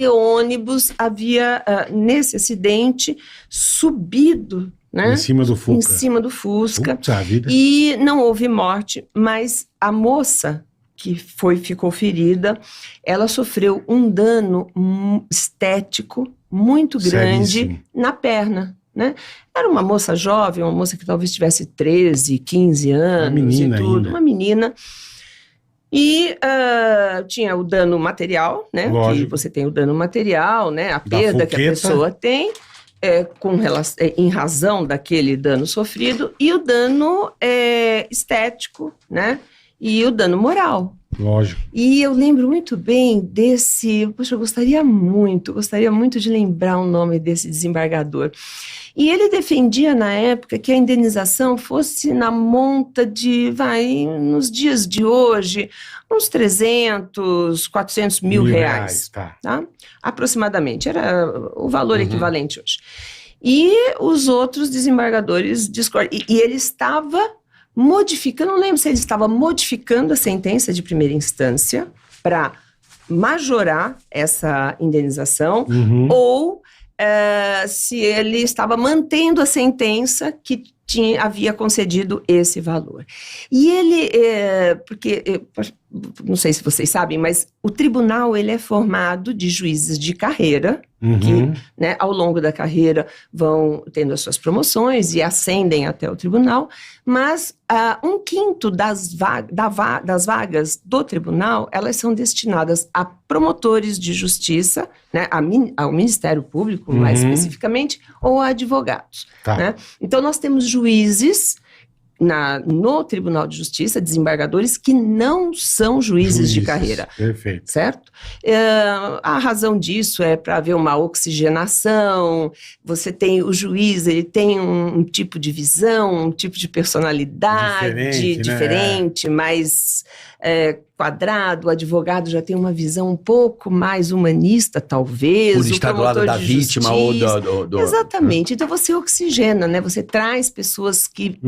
ônibus havia, nesse acidente, subido, né? Em cima do Fusca. Em cima do Fusca. Puta vida. E não houve morte, mas a moça que ficou ferida, ela sofreu um dano estético muito grande Seríssimo. na perna, né? Era uma moça jovem, uma moça que talvez tivesse 13, 15 anos menina e tudo, ainda. uma menina. E tinha o dano material, né? Lógico. Que você tem o dano material, né? A perda que a foqueta. pessoa tem em razão daquele dano sofrido, e o dano estético, né? E o dano moral. Lógico. E eu lembro muito bem poxa, eu gostaria muito de lembrar o nome desse desembargador. E ele defendia na época que a indenização fosse na monta de, nos dias de hoje, uns 300, 400 mil reais. Tá. Aproximadamente, era o valor equivalente hoje. E os outros desembargadores discordam. E ele estava modificando, não lembro se ele estava modificando a sentença de primeira instância para majorar essa indenização, ou se ele estava mantendo a sentença que havia concedido esse valor. E ele, não sei se vocês sabem, mas o tribunal ele é formado de juízes de carreira, que, né, ao longo da carreira vão tendo as suas promoções e ascendem até o tribunal, mas 1/5 das vagas do tribunal, elas são destinadas a promotores de justiça, né, ao Ministério Público, mais especificamente, ou a advogados. Tá. Né? Então, nós temos juízes no Tribunal de Justiça, desembargadores que não são juízes de carreira. Perfeito. Certo? A razão disso é para haver uma oxigenação, você tem o juiz, ele tem um tipo de visão, um tipo de personalidade diferente, mais quadrado. O advogado já tem uma visão um pouco mais humanista, talvez. Por estar do lado da vítima ou do... Exatamente. Então você oxigena, né? Você traz pessoas que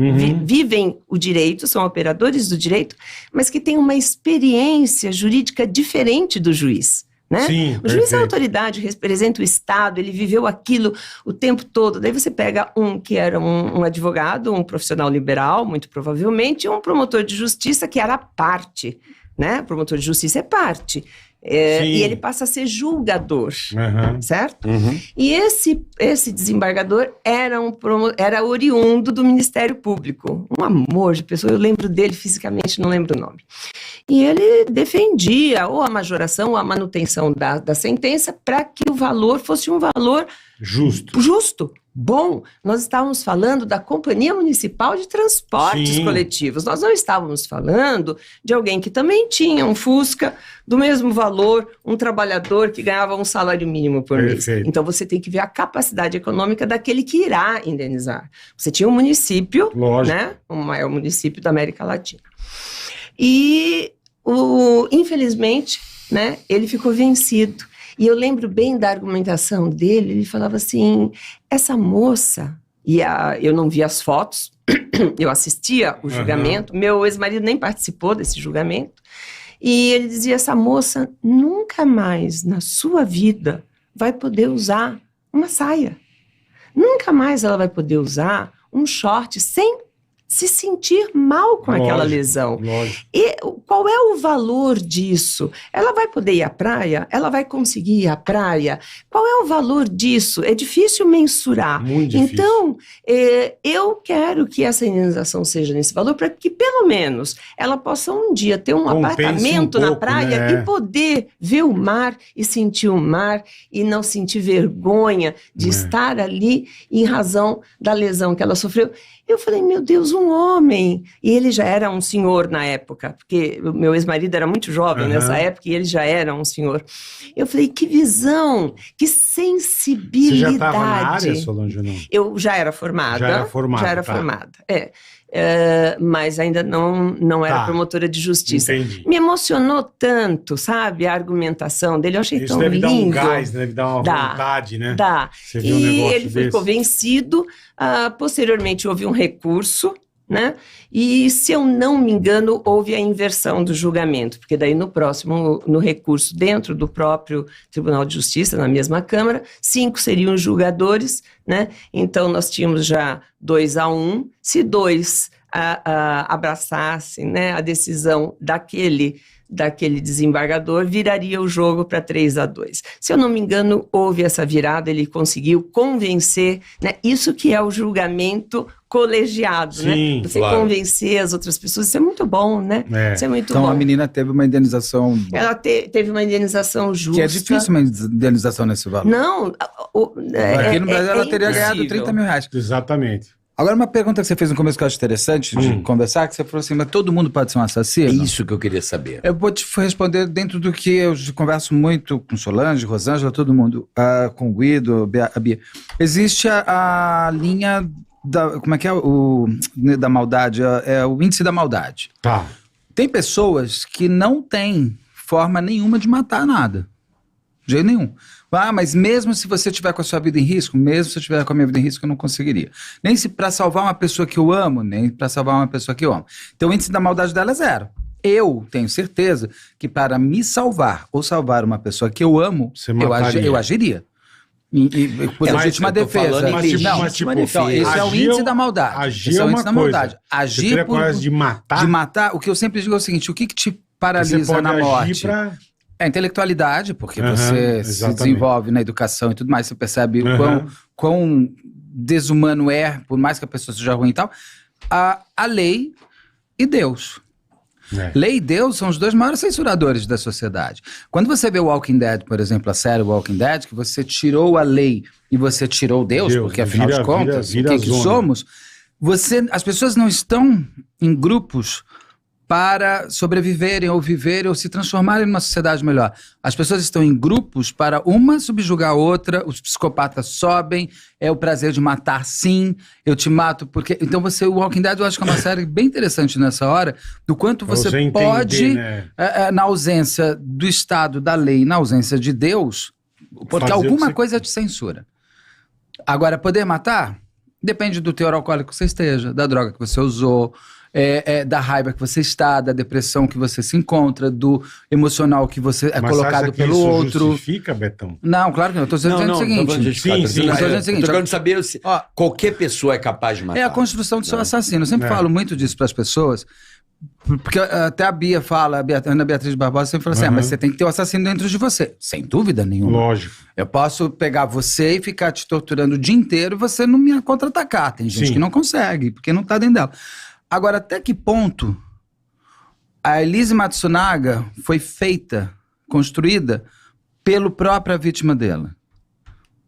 vivem o direito, são operadores do direito, mas que têm uma experiência jurídica diferente do juiz. Né? Sim, o juiz é a autoridade, representa o Estado, ele viveu aquilo o tempo todo. Daí você pega que era um advogado, um profissional liberal, muito provavelmente, e um promotor de justiça que era parte. Né? O promotor de justiça é parte. E ele passa a ser julgador, certo? E esse desembargador era oriundo do Ministério Público. Um amor de pessoa, eu lembro dele fisicamente, não lembro o nome. E ele defendia ou a majoração ou a manutenção da sentença para que o valor fosse um valor justo. Bom, nós estávamos falando da Companhia Municipal de Transportes Coletivos. Nós não estávamos falando de alguém que também tinha um Fusca do mesmo valor, um trabalhador que ganhava um salário mínimo por mês. Então, você tem que ver a capacidade econômica daquele que irá indenizar. Você tinha um município, né, o maior município da América Latina. E, infelizmente, né, ele ficou vencido. E eu lembro bem da argumentação dele, ele falava assim, essa moça, eu não vi as fotos, eu assistia o julgamento, meu ex-marido nem participou desse julgamento, e ele dizia, essa moça nunca mais na sua vida vai poder usar uma saia, nunca mais ela vai poder usar um short sem se sentir mal com aquela lesão. E qual é o valor disso? Ela vai poder ir à praia? Ela vai conseguir ir à praia? Qual é o valor disso? É difícil mensurar. Muito difícil. Então, eu quero que essa indenização seja nesse valor para que, pelo menos, ela possa um dia ter um apartamento na praia, né? E poder ver o mar e sentir o mar e não sentir vergonha de estar ali em razão da lesão que ela sofreu. Eu falei, meu Deus, um homem. E ele já era um senhor na época, porque o meu ex-marido era muito jovem nessa época e ele já era um senhor. Eu falei, que visão, que sensibilidade. Você já estava na área, Solange, ou não? Eu já era formada. Já era formada. Mas ainda não era promotora de justiça. Entendi. Me emocionou tanto, sabe, a argumentação dele, eu achei isso tão lindo. Isso deve dar um gás, deve dar uma vontade, né? Dá. Você viu um negócio ele ficou vencido, posteriormente houve um recurso, né? E, se eu não me engano, houve a inversão do julgamento, porque daí no recurso dentro do próprio Tribunal de Justiça, na mesma Câmara, 5 seriam julgadores, né? Então, nós tínhamos já 2-1. Se 2 abraçassem, né, a decisão daquele desembargador, viraria o jogo para 3-2. Se eu não me engano, houve essa virada, ele conseguiu convencer, né, isso que é o julgamento colegiado, sim, né? Você claro. convencer as outras pessoas, isso é muito bom, né? Isso é muito então bom. a menina teve uma indenização... Ela teve uma indenização justa. Que é difícil uma indenização nesse valor. Não. Aqui no Brasil ela teria ganhado impossível. 30 mil reais. Exatamente. Agora, uma pergunta que você fez no começo que eu acho interessante de conversar, que você falou assim, mas todo mundo pode ser um assassino? É isso que eu queria saber. Eu vou te responder dentro do que eu converso muito com Solange, Rosângela, todo mundo, com o Guido, a Bia. Existe a linha como é que é da maldade? É o índice da maldade. Tá. Tem pessoas que não têm forma nenhuma de matar nada. De jeito nenhum. Mas mesmo se você tiver com a sua vida em risco, mesmo se eu tiver com a minha vida em risco, eu não conseguiria. Nem se para salvar uma pessoa que eu amo, nem para salvar uma pessoa que eu amo. Então o índice da maldade dela é 0. Eu tenho certeza que para me salvar ou salvar uma pessoa que eu amo, eu agiria. Por legítima defesa. Então, esse é o índice da maldade. Agir é uma coisa. Agir de matar. De matar, o que eu sempre digo é o seguinte, o que te paralisa na morte? É a intelectualidade, porque você se desenvolve na educação e tudo mais, você percebe quão desumano é, por mais que a pessoa seja ruim e tal, a lei e Deus. Lei e Deus são os 2 maiores censuradores da sociedade. Quando você vê o Walking Dead, por exemplo, a série Walking Dead, que você tirou a lei e você tirou Deus, porque afinal de contas, o que somos, as pessoas não estão em grupos para sobreviverem ou viverem ou se transformarem numa sociedade melhor. As pessoas estão em grupos para uma subjugar a outra, os psicopatas sobem, é o prazer de matar sim, eu te mato porque... Então o Walking Dead eu acho que é uma série bem interessante nessa hora, do quanto você pode, na ausência do Estado, da lei, na ausência de Deus, porque alguma coisa te censura. Agora, poder matar depende do teor alcoólico que você esteja, da droga que você usou, da raiva que você está, da depressão que você se encontra, do emocional que você é colocado pelo outro. Justifica, Betão? Não, claro que não. Eu estou dizendo o seguinte. Sim. Estou querendo saber se qualquer pessoa é capaz de matar. É a construção do seu assassino. Eu sempre falo muito disso para as pessoas, porque até a Bia fala, Ana Beatriz Barbosa sempre fala assim, mas você tem que ter o assassino dentro de você. Sem dúvida nenhuma. Lógico. Eu posso pegar você e ficar te torturando o dia inteiro e você não me contra-atacar. Tem gente que não consegue, porque não está dentro dela. Agora, até que ponto a Elise Matsunaga foi construída pela própria vítima dela?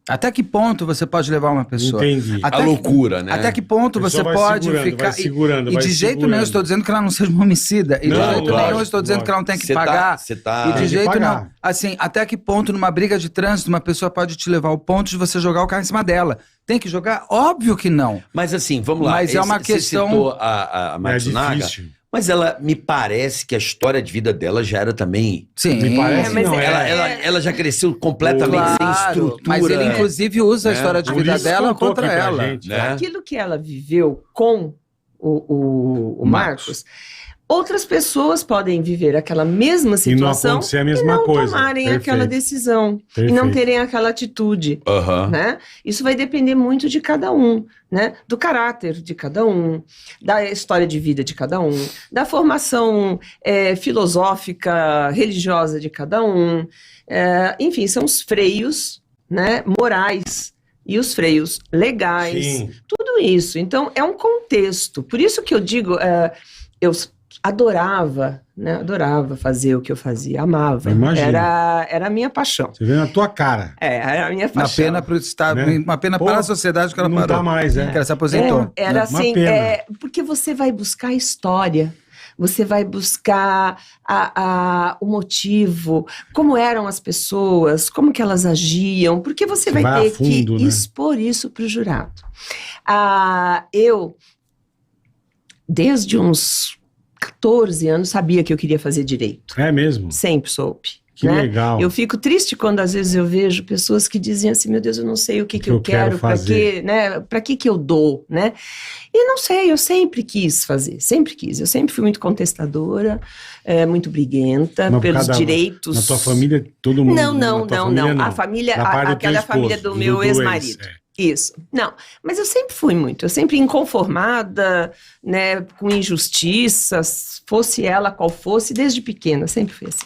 Até que ponto você pode levar uma pessoa? Entendi. Loucura, né? Até que ponto você pode ficar... Vai de jeito nenhum eu estou dizendo que ela não seja uma homicida. E de jeito nenhum eu estou dizendo que ela não tem que pagar. E de jeito não. Assim, até que ponto numa briga de trânsito uma pessoa pode te levar ao ponto de você jogar o carro em cima dela? Tem que jogar? Óbvio que não. Mas assim, vamos lá. Mas é uma questão... Você citou a Matsunaga. difícil. Mas ela, me parece que a história de vida dela já era também... Sim. Me parece mas não. Ela já cresceu completamente sem estrutura. Mas ele, inclusive, usa a história de vida dela contra ela. Gente, né? Aquilo que ela viveu com o Marcos, outras pessoas podem viver aquela mesma situação e não acontecer a mesma coisa. Tomarem aquela decisão. Perfeito. E não terem aquela atitude. Né? Isso vai depender muito de cada um, né? Do caráter de cada um, da história de vida de cada um, da formação filosófica, religiosa de cada um. Enfim, são os freios, né, morais e os freios legais. Sim. Tudo isso. Então, é um contexto. Por isso que eu digo... eu adorava, né? Adorava fazer o que eu fazia, amava. Era a minha paixão. Você vê na tua cara. Era a minha paixão. Uma pena para o Estado, né? Uma pena para a sociedade que ela parou. Não tá mais, que ela se aposentou. Era assim, porque você vai buscar a história, você vai buscar o motivo, como eram as pessoas, como que elas agiam, porque você vai ter fundo, que expor isso para o jurado. Eu, desde uns 14 anos, sabia que eu queria fazer direito. É mesmo? Sempre soube. Que né? legal. Eu fico triste quando às vezes eu vejo pessoas que dizem assim, meu Deus, eu não sei o que eu quero, para que, né? Para que eu dou, né? E não sei, eu sempre quis fazer, sempre quis. Eu sempre fui muito contestadora, muito briguenta pelos direitos. Na tua família, todo mundo... Não. A família, aquela família do meu ex-marido. Isso. Não, mas eu sempre inconformada, né, com injustiças, fosse ela qual fosse, desde pequena, sempre fui assim.